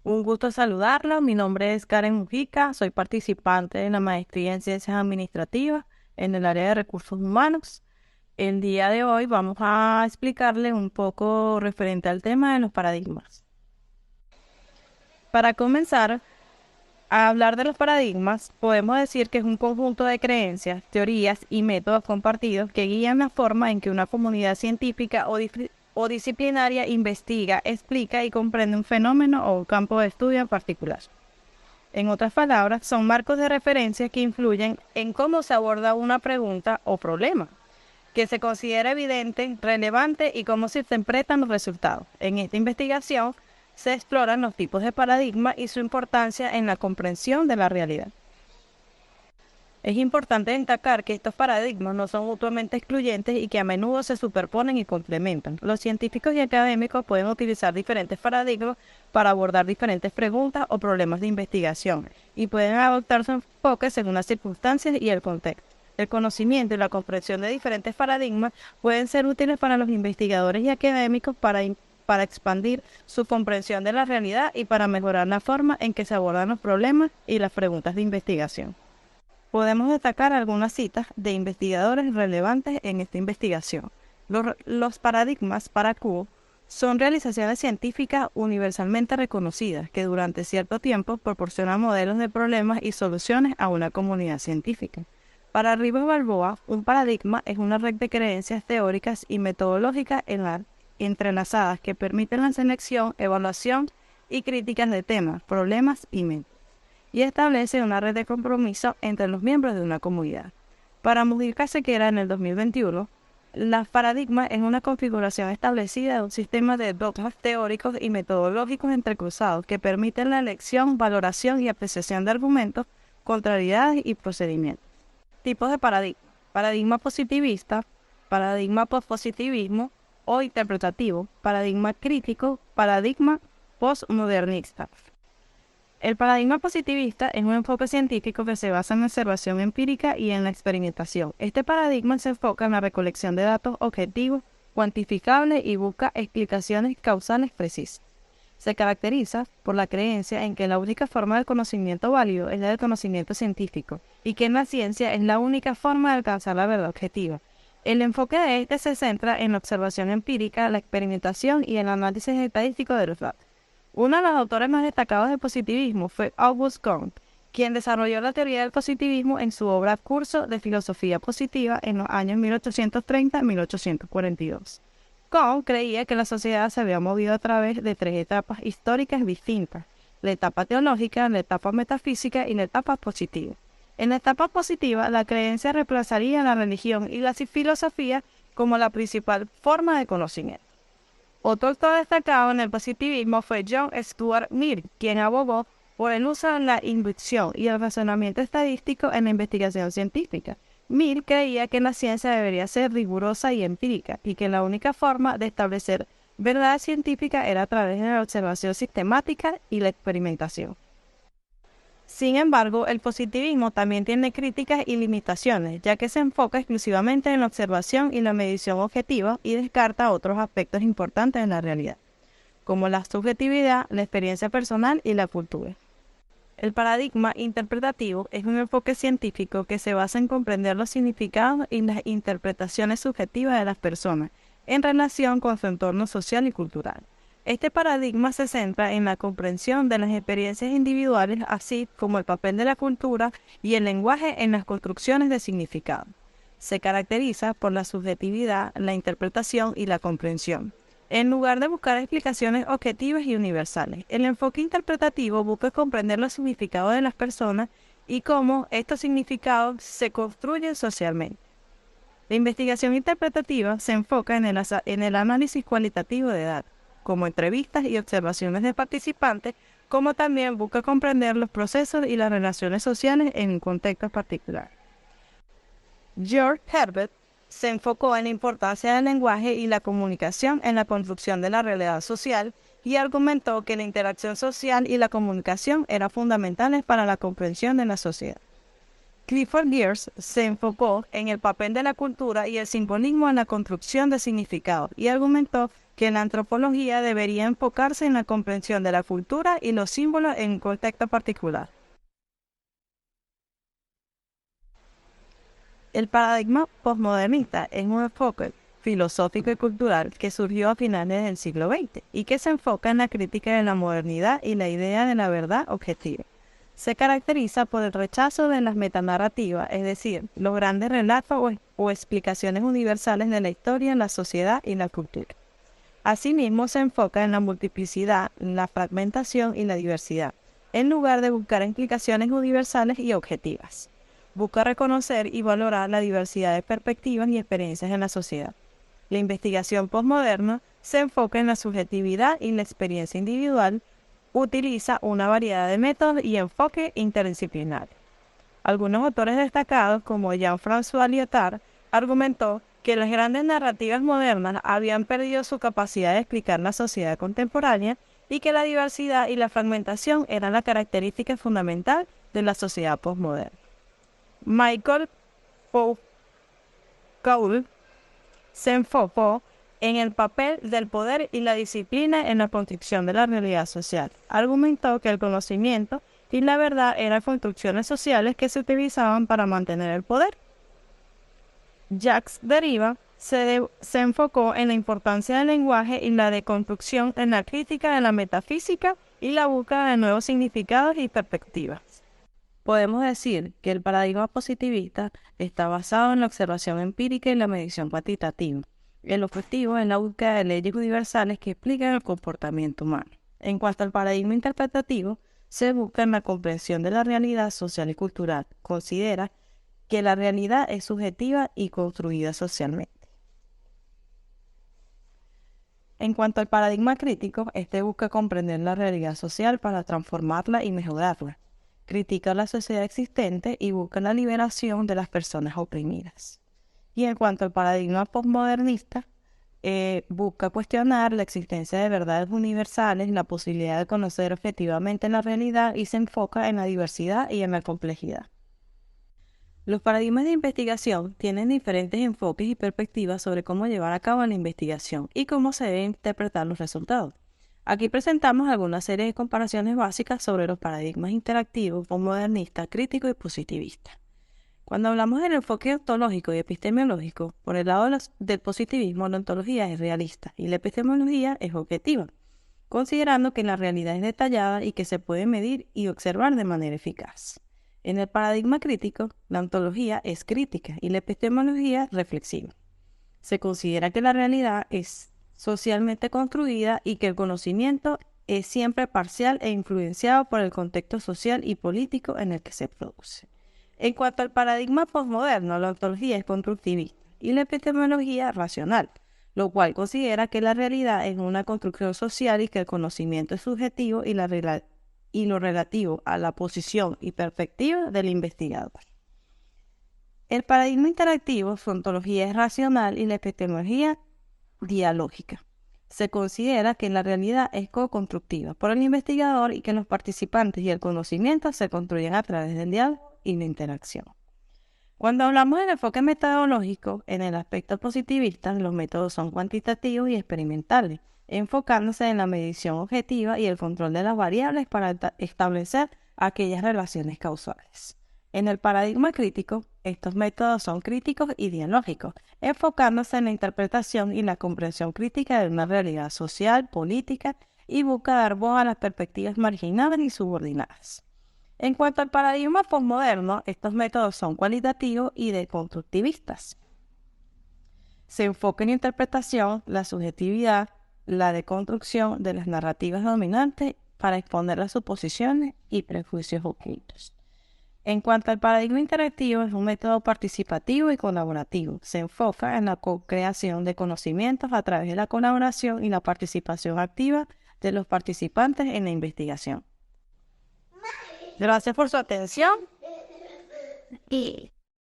Un gusto saludarlo. Mi nombre es Karen Mujica. Soy participante en la maestría en Ciencias Administrativas en el área de recursos humanos. El día de hoy vamos a explicarle un poco referente al tema de los paradigmas. Para comenzar a hablar de los paradigmas, podemos decir que es un conjunto de creencias, teorías y métodos compartidos que guían la forma en que una comunidad científica o disciplinaria investiga, explica y comprende un fenómeno o un campo de estudio en particular. En otras palabras, son marcos de referencia que influyen en cómo se aborda una pregunta o problema, que se considera evidente, relevante y cómo se interpretan los resultados. En esta investigación se exploran los tipos de paradigma y su importancia en la comprensión de la realidad. Es importante destacar que estos paradigmas no son mutuamente excluyentes y que a menudo se superponen y complementan. Los científicos y académicos pueden utilizar diferentes paradigmas para abordar diferentes preguntas o problemas de investigación y pueden adoptar su enfoque según las circunstancias y el contexto. El conocimiento y la comprensión de diferentes paradigmas pueden ser útiles para los investigadores y académicos para expandir su comprensión de la realidad y para mejorar la forma en que se abordan los problemas y las preguntas de investigación. Podemos destacar algunas citas de investigadores relevantes en esta investigación. Los paradigmas para Q son realizaciones científicas universalmente reconocidas que durante cierto tiempo proporcionan modelos de problemas y soluciones a una comunidad científica. Para Ribas Balboa, un paradigma es una red de creencias teóricas y metodológicas entrelazadas que permiten la selección, evaluación y críticas de temas, problemas y métodos, y establece una red de compromiso entre los miembros de una comunidad. Para Mujica Sequera en el 2021, la paradigma es una configuración establecida de un sistema de dogmas teóricos y metodológicos entrecruzados que permiten la elección, valoración y apreciación de argumentos, contrariedades y procedimientos. Tipos de paradigma: paradigma positivista, paradigma pospositivismo o interpretativo, paradigma crítico, paradigma postmodernista. El paradigma positivista es un enfoque científico que se basa en la observación empírica y en la experimentación. Este paradigma se enfoca en la recolección de datos objetivos, cuantificables y busca explicaciones causales precisas. Se caracteriza por la creencia en que la única forma del conocimiento válido es la del conocimiento científico y que en la ciencia es la única forma de alcanzar la verdad objetiva. El enfoque de este se centra en la observación empírica, la experimentación y el análisis estadístico de los datos. Uno de los autores más destacados del positivismo fue Auguste Comte, quien desarrolló la teoría del positivismo en su obra Curso de Filosofía Positiva en los años 1830-1842. Comte creía que la sociedad se había movido a través de tres etapas históricas distintas: la etapa teológica, la etapa metafísica y la etapa positiva. En la etapa positiva, la creencia reemplazaría la religión y la filosofía como la principal forma de conocimiento. Otro autor destacado en el positivismo fue John Stuart Mill, quien abogó por el uso de la inducción y el razonamiento estadístico en la investigación científica. Mill creía que la ciencia debería ser rigurosa y empírica, y que la única forma de establecer verdad científica era a través de la observación sistemática y la experimentación. Sin embargo, el positivismo también tiene críticas y limitaciones, ya que se enfoca exclusivamente en la observación y la medición objetiva y descarta otros aspectos importantes de la realidad, como la subjetividad, la experiencia personal y la cultura. El paradigma interpretativo es un enfoque científico que se basa en comprender los significados y las interpretaciones subjetivas de las personas en relación con su entorno social y cultural. Este paradigma se centra en la comprensión de las experiencias individuales, así como el papel de la cultura y el lenguaje en las construcciones de significado. Se caracteriza por la subjetividad, la interpretación y la comprensión, en lugar de buscar explicaciones objetivas y universales. El enfoque interpretativo busca comprender los significados de las personas y cómo estos significados se construyen socialmente. La investigación interpretativa se enfoca en el análisis cualitativo de datos, como entrevistas y observaciones de participantes, como también busca comprender los procesos y las relaciones sociales en un contexto particular. George Herbert se enfocó en la importancia del lenguaje y la comunicación en la construcción de la realidad social y argumentó que la interacción social y la comunicación eran fundamentales para la comprensión de la sociedad. Clifford Geertz se enfocó en el papel de la cultura y el simbolismo en la construcción de significados y argumentó que la antropología debería enfocarse en la comprensión de la cultura y los símbolos en un contexto particular. El paradigma posmodernista es un enfoque filosófico y cultural que surgió a finales del siglo XX y que se enfoca en la crítica de la modernidad y la idea de la verdad objetiva. Se caracteriza por el rechazo de las metanarrativas, es decir, los grandes relatos o explicaciones universales de la historia, la sociedad y la cultura. Asimismo, se enfoca en la multiplicidad, la fragmentación y la diversidad, en lugar de buscar explicaciones universales y objetivas. Busca reconocer y valorar la diversidad de perspectivas y experiencias en la sociedad. La investigación postmoderna se enfoca en la subjetividad y la experiencia individual, utiliza una variedad de métodos y enfoques interdisciplinarios. Algunos autores destacados, como Jean-François Lyotard, argumentó que las grandes narrativas modernas habían perdido su capacidad de explicar la sociedad contemporánea y que la diversidad y la fragmentación eran la característica fundamental de la sociedad postmoderna. Michael Foucault se enfocó en el papel del poder y la disciplina en la construcción de la realidad social. Argumentó que el conocimiento y la verdad eran construcciones sociales que se utilizaban para mantener el poder. Jacques Derrida se enfocó en la importancia del lenguaje y la deconstrucción en la crítica de la metafísica y la búsqueda de nuevos significados y perspectivas. Podemos decir que el paradigma positivista está basado en la observación empírica y la medición cuantitativa. El objetivo es la búsqueda de leyes universales que explican el comportamiento humano. En cuanto al paradigma interpretativo, se busca en la comprensión de la realidad social y cultural. Considera que la realidad es subjetiva y construida socialmente. En cuanto al paradigma crítico, este busca comprender la realidad social para transformarla y mejorarla. Critica la sociedad existente y busca la liberación de las personas oprimidas. Y en cuanto al paradigma postmodernista, busca cuestionar la existencia de verdades universales, la posibilidad de conocer objetivamente la realidad y se enfoca en la diversidad y en la complejidad. Los paradigmas de investigación tienen diferentes enfoques y perspectivas sobre cómo llevar a cabo la investigación y cómo se deben interpretar los resultados. Aquí presentamos algunas series de comparaciones básicas sobre los paradigmas interactivos, postmodernista, crítico y positivista. Cuando hablamos del enfoque ontológico y epistemológico, por el lado del positivismo, la ontología es realista y la epistemología es objetiva, considerando que la realidad es detallada y que se puede medir y observar de manera eficaz. En el paradigma crítico, la ontología es crítica y la epistemología reflexiva. Se considera que la realidad es socialmente construida y que el conocimiento es siempre parcial e influenciado por el contexto social y político en el que se produce. En cuanto al paradigma postmoderno, la ontología es constructivista y la epistemología racional, lo cual considera que la realidad es una construcción social y que el conocimiento es subjetivo y lo relativo a la posición y perspectiva del investigador. El paradigma interactivo, su ontología es racional y la epistemología dialógica. Se considera que la realidad es co-constructiva por el investigador y que los participantes y el conocimiento se construyen a través del diálogo y la interacción. Cuando hablamos del enfoque metodológico, en el aspecto positivista, los métodos son cuantitativos y experimentales, enfocándose en la medición objetiva y el control de las variables para establecer aquellas relaciones causales. En el paradigma crítico, estos métodos son críticos y dialógicos, enfocándose en la interpretación y la comprensión crítica de una realidad social, política y busca dar voz a las perspectivas marginadas y subordinadas. En cuanto al paradigma postmoderno, estos métodos son cualitativos y deconstructivistas. Se enfoca en la interpretación, la subjetividad, la deconstrucción de las narrativas dominantes para exponer las suposiciones y prejuicios ocultos. En cuanto al paradigma interactivo, es un método participativo y colaborativo. Se enfoca en la co-creación de conocimientos a través de la colaboración y la participación activa de los participantes en la investigación. Gracias por su atención.